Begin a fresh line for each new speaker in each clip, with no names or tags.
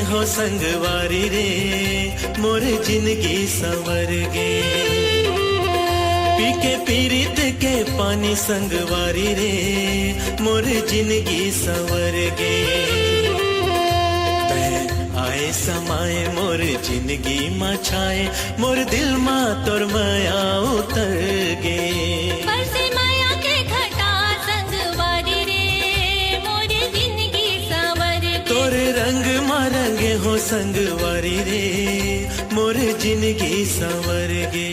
हो संगवारी रे मोर जिंदगी संवर गे। पी के पीरित के पानी संगवारी रे मोर जिंदगी संवर गे। आए समाए मोर जिंदगी मा छाए मोर दिल मा तोर माया उतर गे।
बरसे माया के घटा संगवारी रे मोर जिंदगी संवर गे।
तोर रंग मा रंगे हो संगवारी रे मोर जिंदगी संवर गे।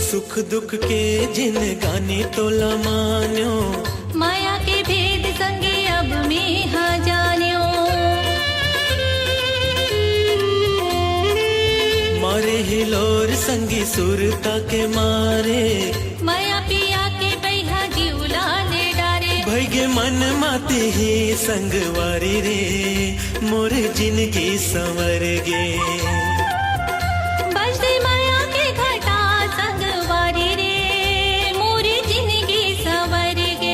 सुख दुख के जिन गानी तोला मान्यो
माया के भेद संगे अब में हा जान्यो।
मारे हिलोर संगी सुरता के मारे
माया पिया के बैहा जीवला ले डारे।
भैगे मन माते ही संगवारी रे मोर जिंदगी संवर गे।
बरसे माया के घटा संगवारी रे मोर जिंदगी संवर गे।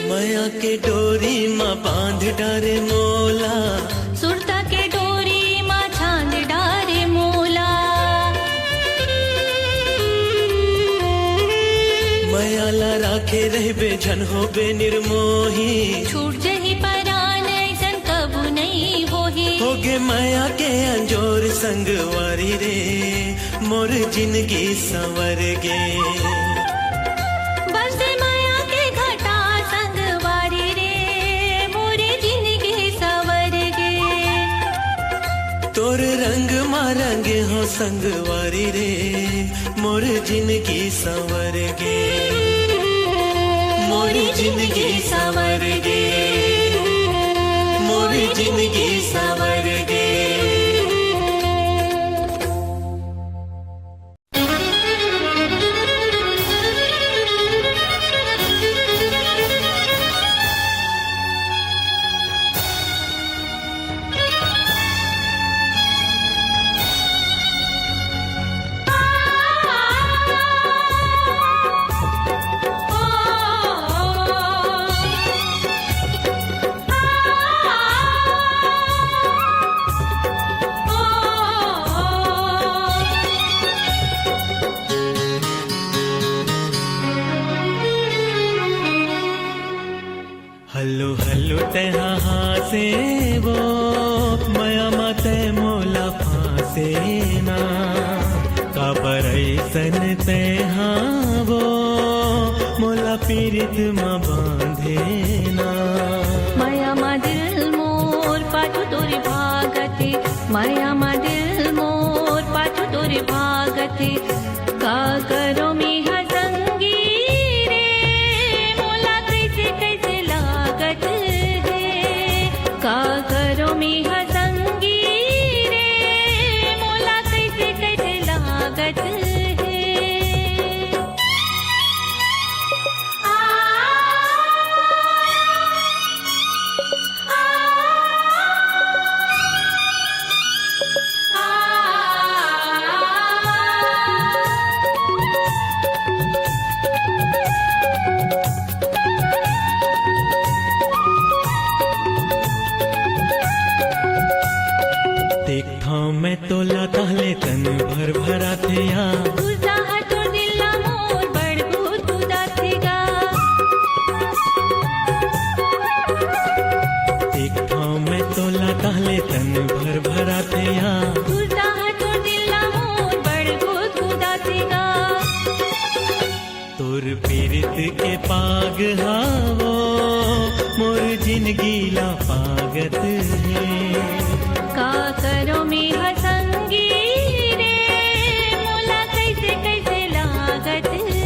माया के डोरी माँ बांध डारे मोला
सुरता के डोरी माँ छांद डारे मोला।
माया ला राखे रहबे झन होबे निर्मोही।
छूट जही परान ऐसन कबू नहीं होही।
होगे माया के अंजोर संगवारी रे मोर जिंदगी संवर गे।
बरसे माया के घटा संगवारी रे मोर जिंदगी संवर गे।
तोर रंग मा रंगे हो संगवारी रे मोर जिंदगी संवर गे। मोर जिंदगी संवर गे मोर जिंदगी संवर गे। हल्लो हल्लो तेहा हासे वो माया माते मोला फासे ना काबर ऐसन तेहा वो मोला पीरित मा बांधे ना।
माया मा दिल मोर पाछू तोरी भागते। माया मा दिल मोर पाछू तोरी भागते। का करो मिहा संगी रे मोला कैसे कैसे लागत है। का करो मिहा संगी रे मोला कैसे कैसे लागत है। आ
तोला ताहले तन भर भरा थे या
तुझा हातो दिला मोर बडगो तुझा थेगा
एक ठाव में तोला ताहले तन भर भरा थे या
तुझा हातो दिला मोर बडगो तुझा थेगा
तोर पीरित के पाग हावो मोर जिंदगी ला पागत है
का करो में हसंगी रे मोला कैसे कैसे लागत है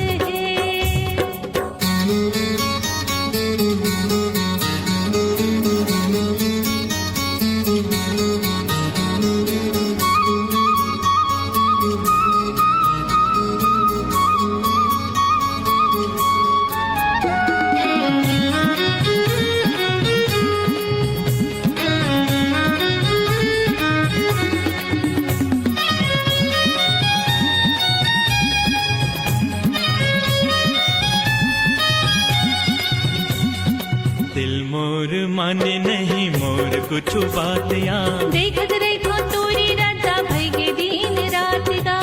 दिल मोर माने नहीं मोर कुछ बात या
देखत रही तो तोरी राजा भई के दिन रात गा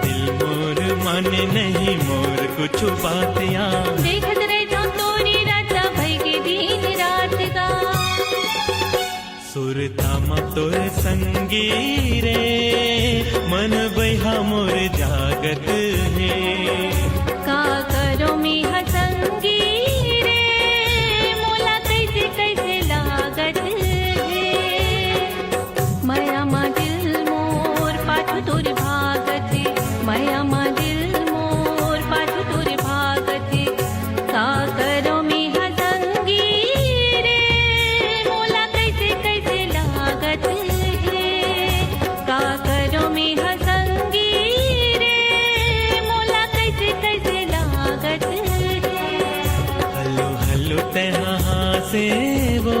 दिल मोर माने नहीं मोर कुछ बात या
देखत रही तो तोरी राजा भई के दिन रात गा
सुरतामा तोर संगी रे मन बहा मोर जागत है
का करो में हसंगी रे मोला कैसे कैसे लागत है माया मा दिल मोर पाछू तोर भागत माया मा दिल मोर पाछू तोर भागत का करो में हसंगी रे मोला कैसे कैसे लागत है का करो में हसंगी रे मोला कैसे कैसे लागत है
हलो हलो तेहा हासे वो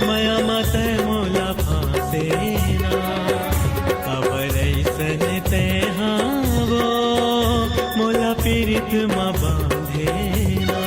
माया मत मोला फासे ना खबर ऐसन तेहा वो मोला पीरित मा बांधे ना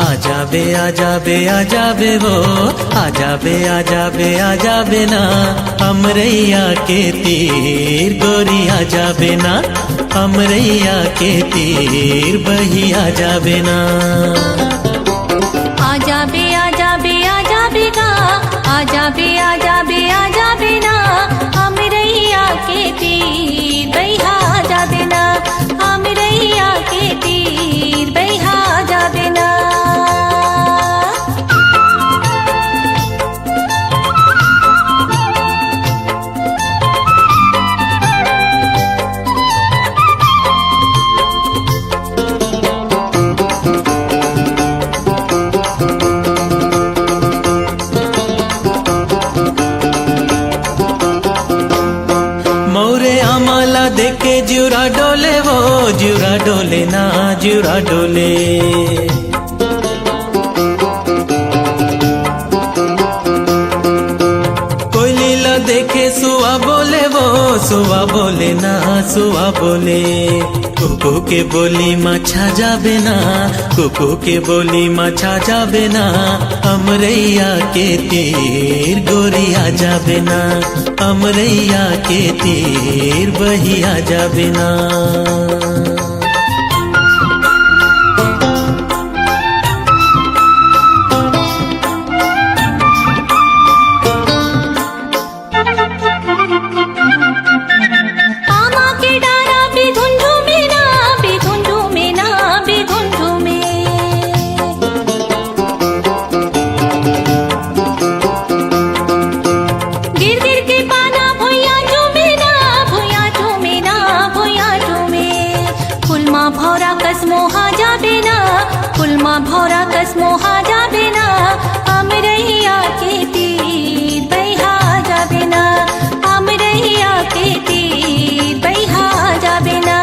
आजाबे वो आजाबे ना हमरैया के तीर गोरी आजाबे ना हमरैया के तीर बही आजाबे ना
आजाबे गा आजाबे ना हमरैया के तीर बहिया आजाबे ना हमरैया के तीर बहिया आजाबे ना
देखे जुरा डोले वो जुरा डोले ना जुरा डोले कोई लीला देखे सुआ बोले वो सुआ बोले ना सुआ बोले कुकू के बोली मछा जाबे ना कुकू के बोली मछा जाबे ना हमरैया के तीर गोरिया जाबे ना हमरैया के तीर बहिया जाबे ना
भौरा कसमो हा जाबे ना हमरैया के तीर बहिया जाबे ना हमरैया के तीर बहिया जाबे ना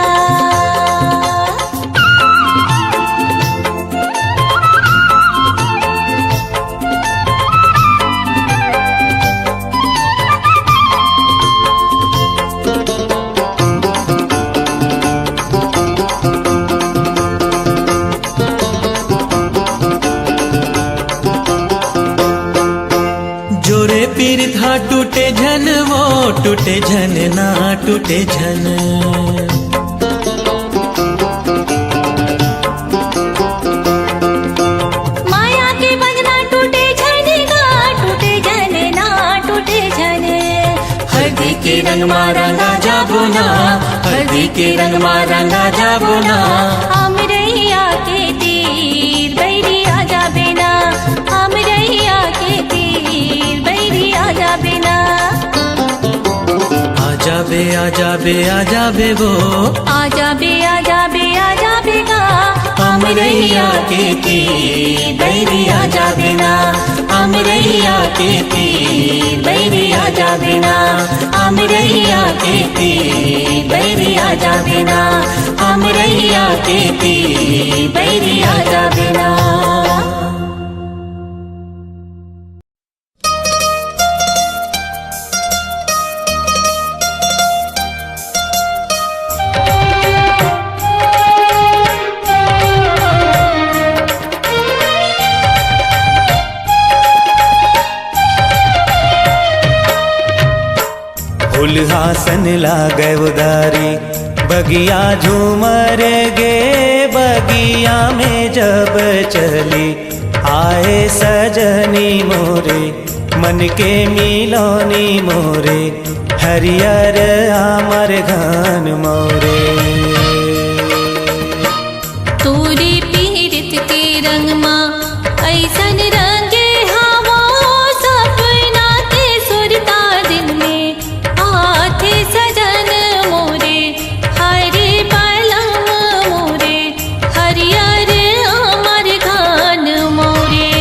पीर था टूटे झन वो टूटे झन ना टूटे झन
माया के बजना टूटे झन ना टूटे झन ना टूटे झन
हल्दी के रंग मारंगा जाबो ना हल्दी के रंग मारंगा जाबो ना
हमरैया के तीर बहिया जाबे ना हमरैया के तीर बहिया जाबे ना
आजाबे वो
आजाबे गा
हमरैया के तीर बहिया जाबे ना हमरैया के तीर बहिया जाबे ना हमरैया के तीर बहिया जाबे ना हमरैया के तीर बहिया जाबे ना हासन लागे उदारी बगिया झूमर गे बगिया में जब चली आए सजनी मोरे मन के मिलोनी मोरे हरियर आमर घन मोरे
तोरे पीरित के रंग मा ऐसन रंगे हवा सपना के सुरता दिन में आथे सजन मोरे हरे पलम मोरे हरियर अमर घन मोरे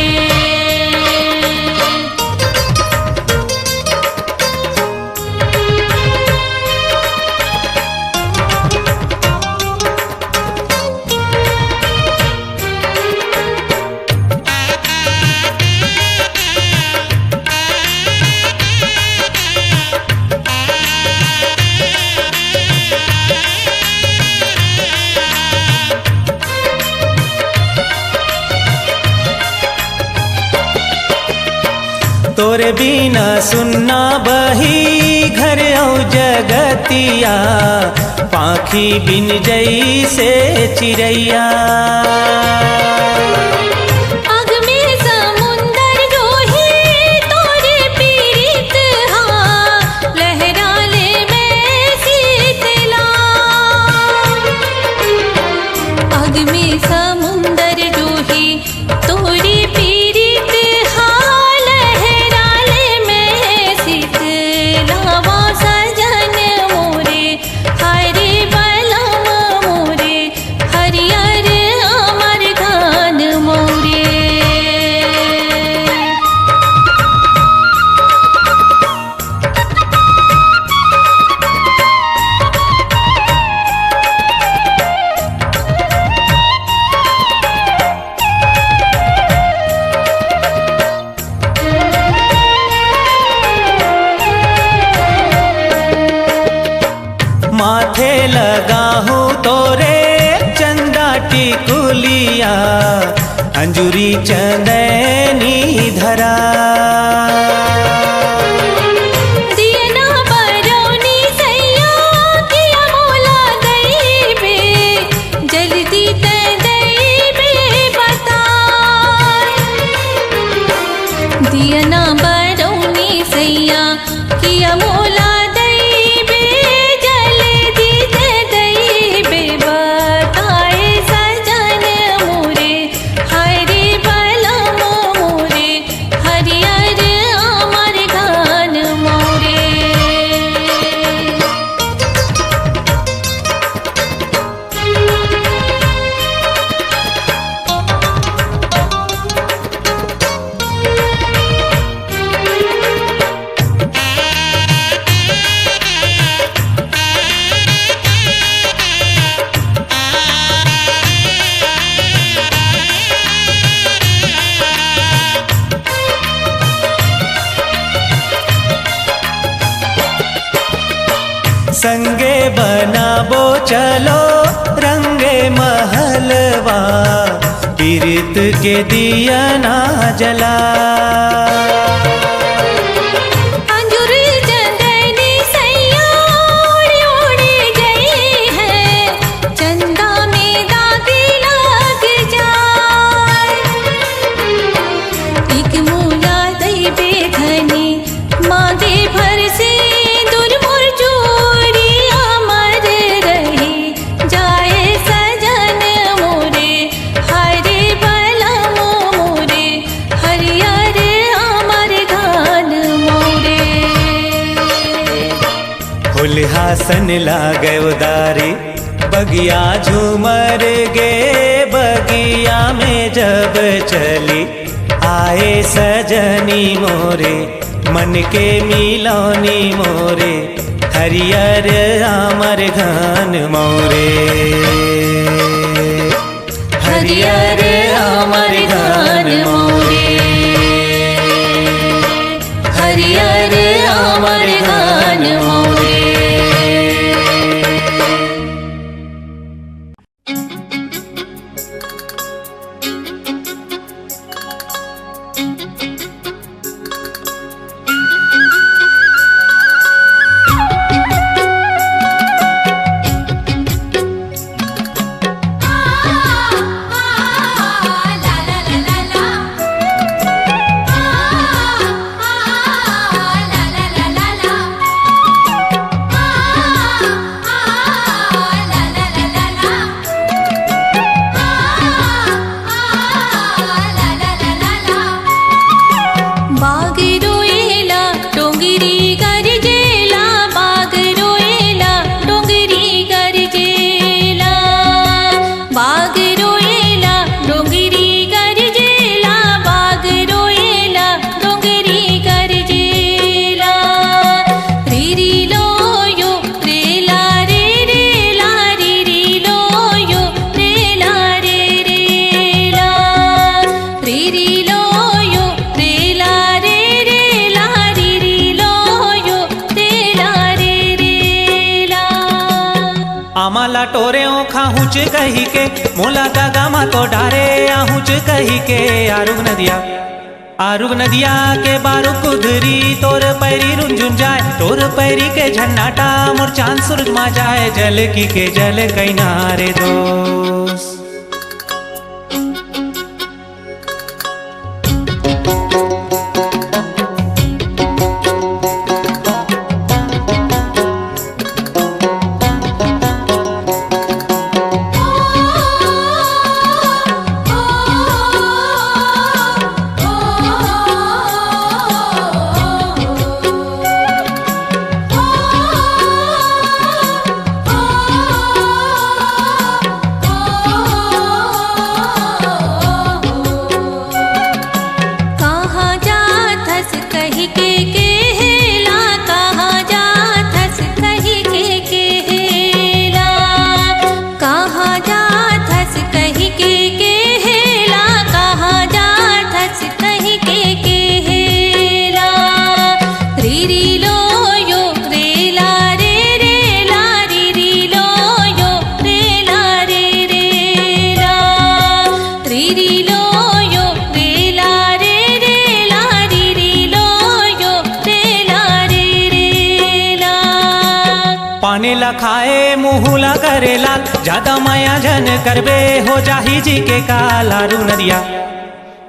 तोरे बिना सुनना बही घर औ जगतिया, पाखी बिन जई से चिड़ैया।
अग में समुंदर जोही तोरे पीरित हाँ, लहराले में शीतला। अग में समुंदर जोही तोरे पीरित हाँ, लहराले में शीतला। वो सजन मोरे हरि बलम मोरे, हरियर अमर घन मोरे।
माथे लगाहूँ तोरे चंदा टिकुलिया, अंजुरी चंदनी धरा।
दियना बरौनी सैया किया मोला दैबे, जल्दी ते दैबे बता। दियना बरौनी सैया किया मोला दैबे, जल्दी ते दैबे बताए। सजन मोरे हरि बलम मोरे, हरियर अमर घन मोरे।
संगे बनाबो चलो रंगे महलवा, पीरित के दिया ना जला।
अंजुर चंदनी सैया उड़ी उड़ी गई है, चंदा में दाग लग जाए। एक मूला दैबे धनी मांगे भर से दुर्मुर चूड़ी, अमर रही जाए। सजन मोरे हरि बलम मोरे, हरियर अमर घन मोरे।
हुलहासन लागे उदारी, बगिया झूमर गे बगिया में जब चली। आए सजनी मोरे मन के मिलौनी मोरे, हरियर अमर घन मोरे। हरियर अमर घन मोरे, हरियर अमर घन मोरे। आमाला टोरे ओखा हुच कही के मोला गागा मा तो डारे आहुच कही के आरुग नदिया आरुग नदिया के बारू कुधरी तोर पैरी रुंझुन जाए, तोर पैरी के झन्नाटा मोर चांद सूरज मा जाए, जल की के जल किनारे दोस्त। पानी ला खाए मुहुला करे लाल, ज्यादा माया जन करबे हो जाही जी के काल।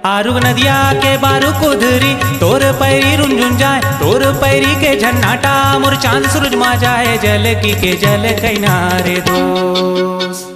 आरुग नदिया के बारू कुधरी तोर पैरी रुंझुन जाए, तोर पैरी के झन्नाटा मोर चांद सूरज मा जाए, जल की के जल किनारे दोस्त।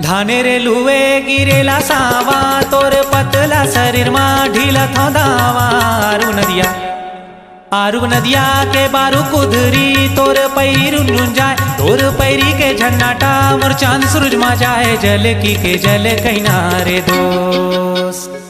धाने रे लुए गिरेला सावा, तोर पतला शरीर मा ढीला थोदावा। आरुग नदिया के बारू कुधरी तोर पैरी रुंझुन जाए, तोर पैरी के झन्नाटा मोर चांद सूरज मा जाए, जल की के जल किनारे दोस्त।